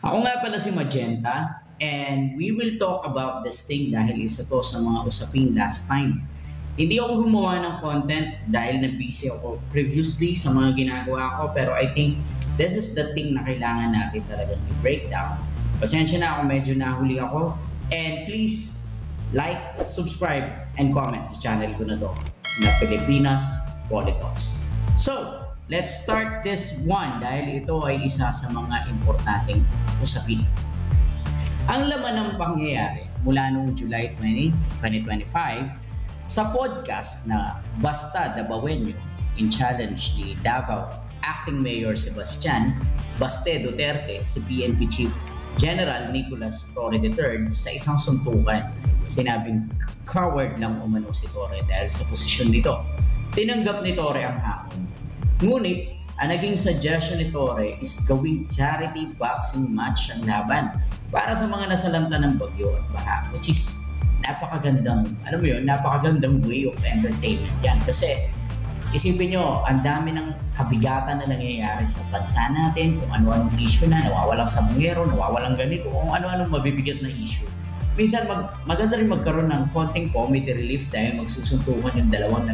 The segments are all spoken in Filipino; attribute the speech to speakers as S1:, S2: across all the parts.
S1: Ako nga pala si Magenta and we will talk about this thing dahil isa to sa mga usapin last time. Hindi ako gumawa ng content dahil na-busy ako previously sa mga ginagawa ko pero I think this is the thing na kailangan natin talagang i-breakdown. Pasensya na ako, medyo nahuli ako and please like, subscribe, and comment sa channel ko na to na Pilipinas Politics. So, let's start this one dahil ito ay isa sa mga importanteng usapin. Ang laman ng pangyayari mula noong July 20, 2025 sa podcast na Basta Dabawenyo in challenge ni Davao Acting Mayor Sebastian Baste Duterte si PNP Chief General Nicolas Torre III sa isang suntukan. Sinabing coward lang umano si Torre dahil sa posisyon nito. Tinanggap ni Torre ang hamon. Ngunit, ang naging suggestion ni Torre is gawing charity boxing match ang laban para sa mga nasalanta ng bagyo at baha, which is napakagandang, alam mo yun, napakagandang way of entertainment yan. Kasi isipin nyo, ang dami ng kabigatan na nangyayari sa bansa natin, kung ano-anong issue na, nawawalang sabungero, nawawalang ganito, kung ano-anong mabibigat na issue. Minsan maganda rin magkaroon ng konting comedy relief dahil magsusuntukan yung dalawang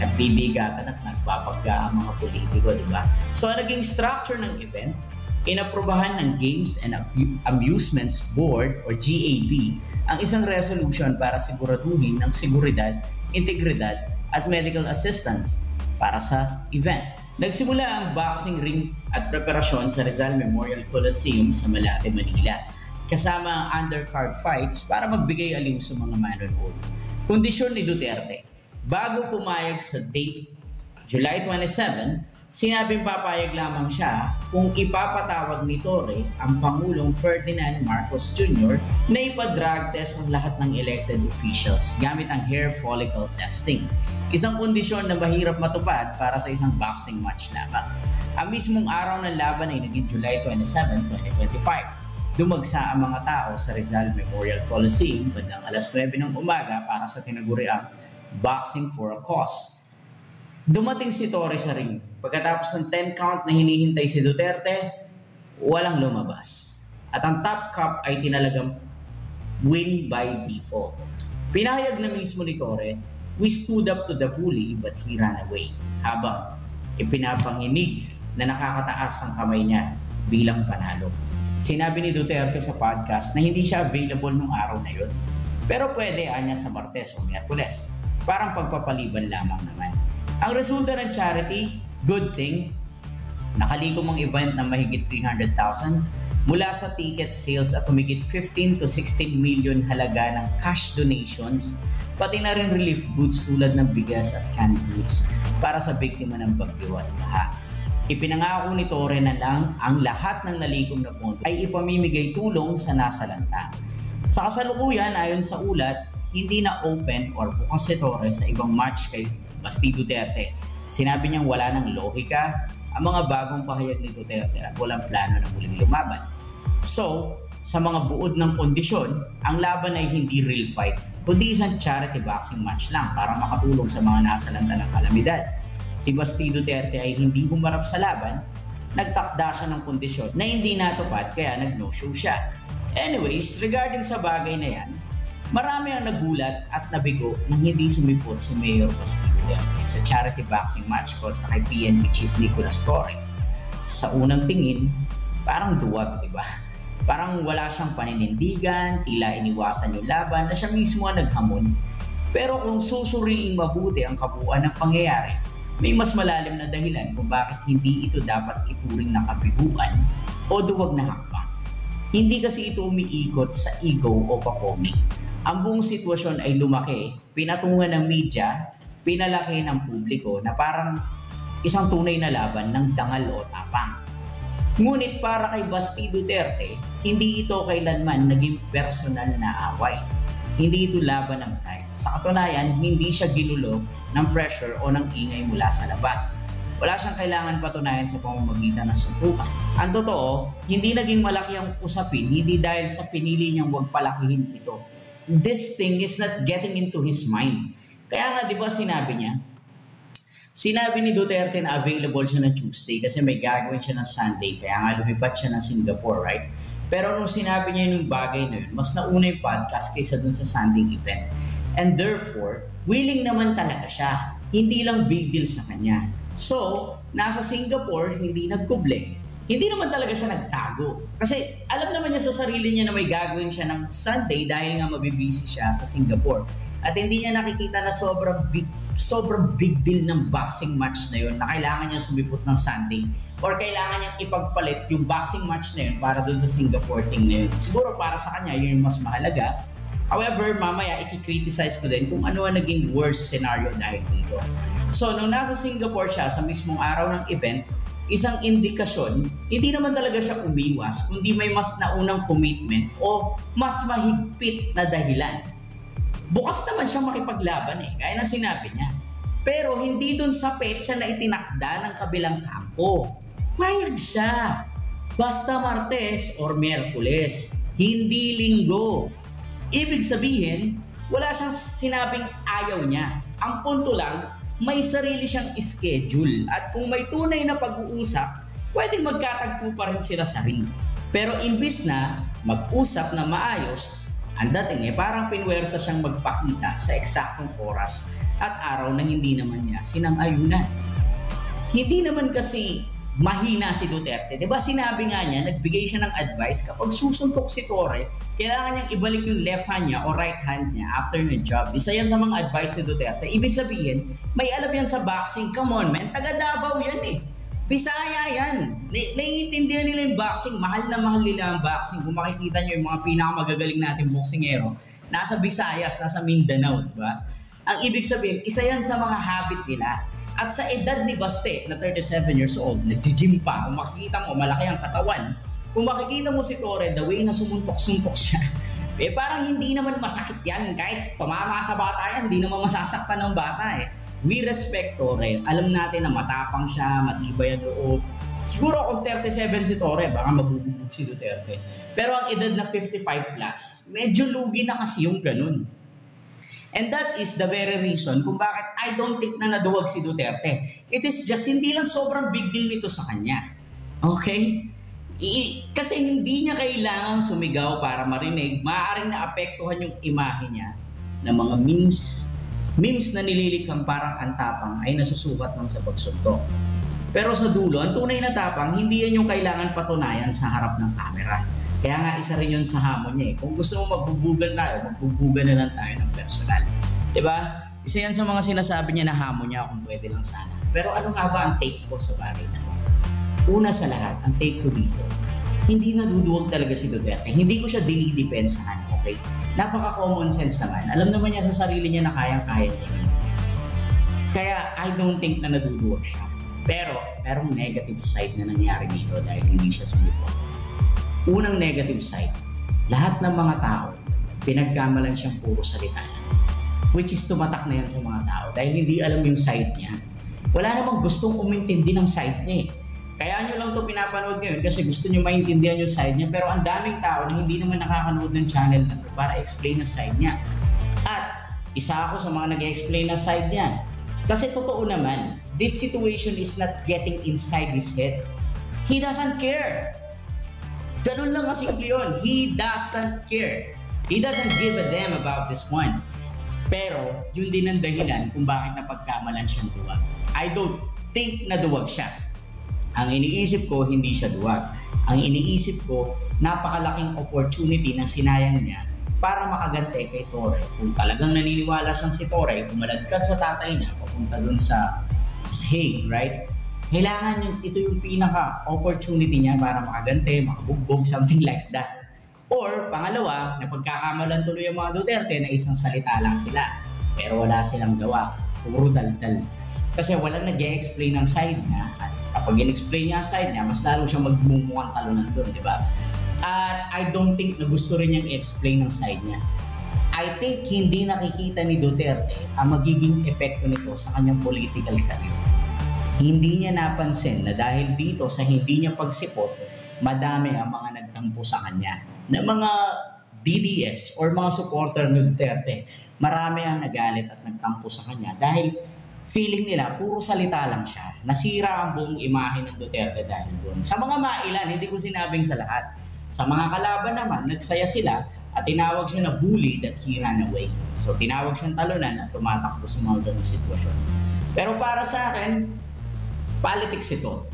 S1: nagbibigatan at nagpapagga ang mga politiko, di ba? So, ang naging structure ng event, inaprubahan ng Games and Amusements Board or GAB ang isang resolution para siguraduhin ng seguridad, integridad at medical assistance para sa event. Nagsimula ang boxing ring at preparasyon sa Rizal Memorial Coliseum sa Malate, Manila, kasama ang undercard fights para magbigay aliw sa mga manonood. Kondisyon ni Duterte, bago pumayag sa date July 27, sinabing papayag lamang siya kung ipapatawag ni Torre ang Pangulong Ferdinand Marcos Jr. na ipa-drug test ang lahat ng elected officials gamit ang hair follicle testing. Isang kondisyon na mahirap matupad para sa isang boxing match lamang. Ang mismong araw ng laban ay naging July 27, 2025. Dumagsa ang mga tao sa Rizal Memorial Coliseum bandang alas 9 ng umaga para sa tinaguriang Boxing for a Cause. Dumating si Torre sa ring. Pagkatapos ng 10 count na hinihintay si Duterte, walang lumabas. At ang top cup ay tinalagang win by default. Pinahayag na mismo ni Torre, "We stood up to the bully but he ran away." Habang ipinapanginig na nakakataas ang kamay niya bilang panalo. Sinabi ni Duterte sa podcast na hindi siya available nung araw na yun. Pero pwede anya sa Martes o Miyerkules. Parang pagpapaliban lamang naman. Ang resulta ng charity, good thing. Nakalikom ang event ng mahigit 300,000 mula sa ticket sales at humigit 15 to 16 million halaga ng cash donations, pati na rin relief goods tulad ng bigas at canned goods para sa biktima ng bagyo at baha. Ipinangako ni Torre na lang ang lahat ng nalikom na pondo ay ipamimigay tulong sa nasalanta. Sa kasalukuyan, ayon sa ulat, hindi na open or bukas si Torre sa ibang match kay Basti Duterte. Sinabi niyang wala ng lohika ang mga bagong pahayag ni Duterte at walang plano na muling lumaban. So, sa mga buod ng kondisyon, ang laban ay hindi real fight, kundi isang charity boxing match lang para makatulong sa mga nasalanta ng kalamidad. Si Basti Duterte ay hindi humarap sa laban, nagtakda siya ng kondisyon na hindi natupad kaya nag-no-show siya. Anyways, regarding sa bagay na yan, marami ang nagulat at nabigo nang hindi sumipot si Mayor Basti Duterte sa charity boxing match kontra kay PNP Chief Nicolas Torre. Sa unang tingin, parang duwag, di ba? Parang wala siyang paninindigan, tila iniwasan yung laban na siya mismo ang naghamon. Pero kung susuriin mabuti ang kabuuan ng pangyayari, may mas malalim na dahilan kung bakit hindi ito dapat ituring na kabiguan o duwag na hakbang. Hindi kasi ito umiikot sa ego o pakomi. Ang buong sitwasyon ay lumaki, pinatungan ng media, pinalaki ng publiko na parang isang tunay na laban ng dangal o tapang. Ngunit para kay Basti Duterte, hindi ito kailanman naging personal na away. Hindi ito laban ng pride. Sa katunayan, hindi siya ginulo ng pressure o ng ingay mula sa labas. Wala siyang kailangan patunayan sa pamamagitan ng suntukan. Ang totoo, hindi naging malaki ang usapin, hindi dahil sa pinili niyang huwag palakihin ito. This thing is not getting into his mind. Kaya nga, di ba sinabi niya, Sinabi ni Duterte na available siya ng Tuesday kasi may gagawin siya ng Sunday, kaya nga lumipat siya ng Singapore, right? Pero nung sinabi niya yung bagay na yun, mas nauna yung podcast kaysa dun sa Sunday event. And therefore, willing naman talaga siya. Hindi lang big deal sa kanya. So, nasa Singapore, hindi nagkuble. Hindi naman talaga siya nagtago. Kasi alam naman niya sa sarili niya na may gagawin siya ng Sunday dahil nga mabibisi siya sa Singapore. At hindi niya nakikita na sobrang big deal ng boxing match na yun na kailangan niya sumipot ng Sunday or kailangan niya ipagpalit yung boxing match na yun para dun sa Singapore thing na yun. Siguro para sa kanya yun yung mas mahalaga. However, mamaya i-criticize ko din kung ano ang naging worst scenario dahil dito. So, nung nasa Singapore siya sa mismong araw ng event, isang indikasyon, hindi naman talaga siya umiwas, kundi may mas naunang commitment o mas mahigpit na dahilan. Bukas naman siya makipaglaban kaya na sinabi niya. Pero hindi dun sa petsa na itinakda ng kabilang kampo. Payag siya. Basta Martes or Miyerkules, hindi Linggo. Ibig sabihin, wala siyang sinabing ayaw niya. Ang punto lang, may sarili siyang schedule. At kung may tunay na pag-uusap, pwedeng magkatagpo pa rin sila sa ring. Pero imbis na mag-usap na maayos, ang dating parang pinwersa siyang magpakita sa eksaktong oras at araw na hindi naman niya sinang-ayunan. Hindi naman kasi mahina si Duterte. Diba sinabi nga niya, nagbigay siya ng advice kapag susuntok si Torre, kailangan niyang ibalik yung left hand niya o right hand niya after ng job. Isa yan sa mga advice ni Duterte. Ibig sabihin, may alam yan sa boxing. Come on man, taga Davao yan Bisaya yan. Naiintindihan nila yung boxing. Mahal na mahal nila ang boxing. Kung makikita niyo yung mga pinakamagagaling natin boxingero, nasa Visayas, nasa Mindanao, diba? Ang ibig sabihin, isa yan sa mga habit nila. At sa edad ni Baste na 37 years old, nag-gym pa, kung makikita mo, malaki ang katawan. Kung makikita mo si Torre, the way na sumuntok-suntok siya, parang hindi naman masakit yan. Kahit tumama sa bata yan, hindi naman masasaktan ng bata We respect Torre. Alam natin na matapang siya, matibay ang loob. Siguro kung 37 si Torre, baka mabububog si Duterte. Pero ang edad na 55 plus, medyo lugi na kasi yung ganun. And that is the very reason kung bakit I don't think na naduwag si Duterte. It is just hindi lang sobrang big deal nito sa kanya. Okay? Kasi hindi niya kailangang sumigaw para marinig. Maaaring naapektuhan yung imahe niya ng mga memes na nililikang parang antapang ay nasusukat lang sa pagsuntok. Pero sa dulo, ang tunay na tapang, hindi yan yung kailangan patunayan sa harap ng camera. Kaya nga isa rin yun sa hamon niya Kung gusto mo magbubugan tayo, magbubugan na lang tayo ng personal. Diba? Isa yan sa mga sinasabi niya na hamon niya kung pwede lang sana. Pero ano nga ba ang take ko sa bagay na ito? Una sa lahat, ang take ko dito, hindi naduduwag talaga si Duterte. Hindi ko siya dinidepensahan, okay? Napaka-common sense naman. Alam naman niya sa sarili niya na kayang-kaya niya yun. Kaya I don't think na naduduwag siya. Pero, merong negative side na nangyari dito dahil hindi siya sumipot. Unang negative side, lahat ng mga tao, pinagkamalan siyang puro salita. Which is tumatak na yan sa mga tao dahil hindi alam yung side niya. Wala namang gustong umintindi ng side niya Kaya nyo lang ito pinapanood ngayon kasi gusto nyo maintindihan yung side niya. Pero ang daming tao na hindi naman nakakanood ng channel na ito para explain ang side niya. At isa ako sa mga nag-explain ng side niya. Kasi totoo naman, this situation is not getting inside his head. He doesn't care. Ganun lang kasimple yun. He doesn't care. He doesn't give a damn about this one. Pero, yun din ang dahilan kung bakit napagkamalan siyang duwag. I don't think na duwag siya. Ang iniisip ko, hindi siya duwag. Ang iniisip ko, napakalaking opportunity na sinayang niya para makagante kay Torre. Kung talagang naniniwala siyang si Torre, kumaladkad sa tatay niya, papunta dun sa Hague, right? Kailangan ito yung pinaka-opportunity niya para makagante, makabugbog, something like that. Or, pangalawa, napagkakamalan tuloy ang mga Duterte na isang salita lang sila. Pero wala silang gawa. Puro daldal. Kasi walang nag-e-explain ng side niya. At kapag in-explain niya ang side niya, mas lalo siyang magmumukhang talunan doon, di ba? At I don't think na gusto rin niyang i-explain ng side niya. I think hindi nakikita ni Duterte ang magiging epekto nito sa kanyang political career. Hindi niya napansin na dahil dito sa hindi niya pagsipot, madami ang mga nagtampo sa kanya. Na mga DDS or mga supporter ni Duterte, marami ang nagalit at nagtampo sa kanya dahil feeling nila puro salita lang siya. Nasira ang buong imahe ng Duterte dahil doon. Sa mga mailan, hindi ko sinabing sa lahat. Sa mga kalaban naman, nagsaya sila at tinawag siya na bully that he ran away. So tinawag siyang talunan at tumatakbo sa mga ganung sitwasyon. Pero para sa akin, politics ito.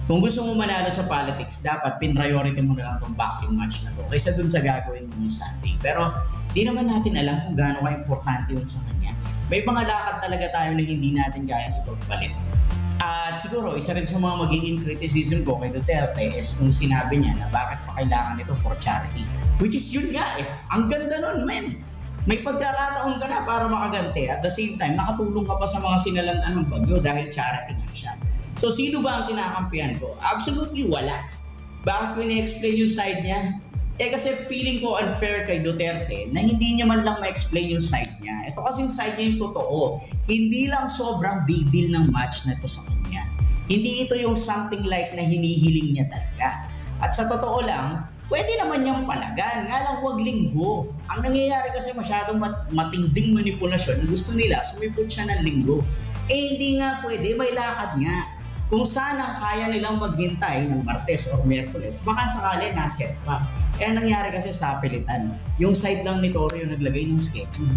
S1: Kung gusto mo manalo sa politics, dapat pin-priority mo na lang itong boxing match na to kaysa dun sa gagawin mo yung Sunday. Pero di naman natin alam kung gaano ka-importante yun sa kanya. May mga lakad talaga tayo na hindi natin kayang ipagpalit. At siguro, isa rin sa mga magiging criticism ko kay Duterte is nung sinabi niya na bakit pa kailangan ito for charity. Which is yun nga eh. Ang ganda nun, men. May pagkakataon ka na para makaganti. At the same time, nakatulong ka pa sa mga sinalantan ng bagyo dahil charity nga siya. So, sino ba ang kinakampihan ko? Absolutely wala. Bakit ko ini-explain yung side niya? Kasi feeling ko unfair kay Duterte na hindi niya man lang ma-explain yung side niya. Ito kasing side niya yung totoo. Hindi lang sobrang big deal ng match na ito sa kanya. Hindi ito yung something like na hinihiling niya talaga. At sa totoo lang, pwede naman niyang palagan. Nga lang huwag linggo. Ang nangyayari kasi masyadong matinding manipulasyon. Gusto nila, sumipot siya ng linggo. Hindi nga pwede, may lakad nga. Kung sana kaya nilang maghintay ng Martes o Miyerkules, baka sakali naset pa. Kaya nangyari kasi sa pilitan, yung side lang ni Toro yung naglagay ng schedule.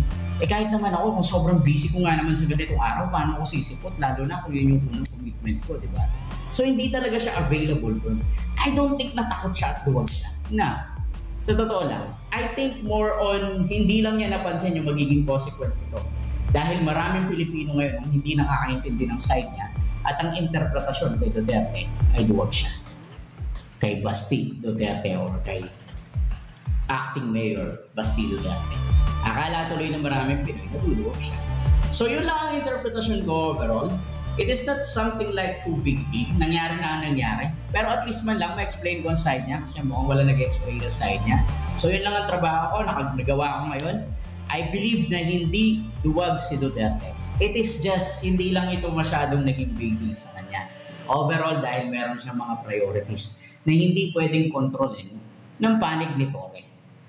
S1: Kahit naman ako, kung sobrang busy ko nga naman sa ganitong araw, paano ako sisipot? Lalo na kung yun yung unang commitment ko, di ba? So hindi talaga siya available dun. I don't think natakot siya at duwag siya. Na, sa totoo lang, I think more on hindi lang niya napansin yung magiging consequence ito. Dahil maraming Pilipino ngayon ang hindi nakakaintindi ng side niya at ang interpretasyon kay Duterte ay duwag siya. Kay Basti Duterte or kay acting mayor Basti Duterte. Akala tuloy na maraming Pinoy na duduwag siya. So yun lang ang interpretasyon ko overall. It is not something like too big deal. Nangyari na ang nangyari. Pero at least man lang ma-explain ko ang side niya kasi mukhang wala nag-explain ang side niya. So yun lang ang trabaho ko. Nagawa ko ngayon. I believe na hindi duwag si Duterte. It is just, hindi lang ito masyadong naging big deal sa kanya. Overall, dahil meron siyang mga priorities na hindi pwedeng kontrolin ng panig ni Torre.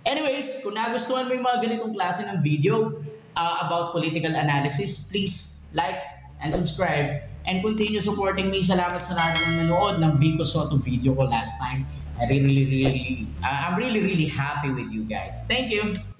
S1: Anyways, kung nagustuhan mo yung mga ganitong klase ng video about political analysis, please like and subscribe and continue supporting me. Salamat sa lahat ng nanood ng Vico Soto video ko last time. I'm really happy with you guys. Thank you!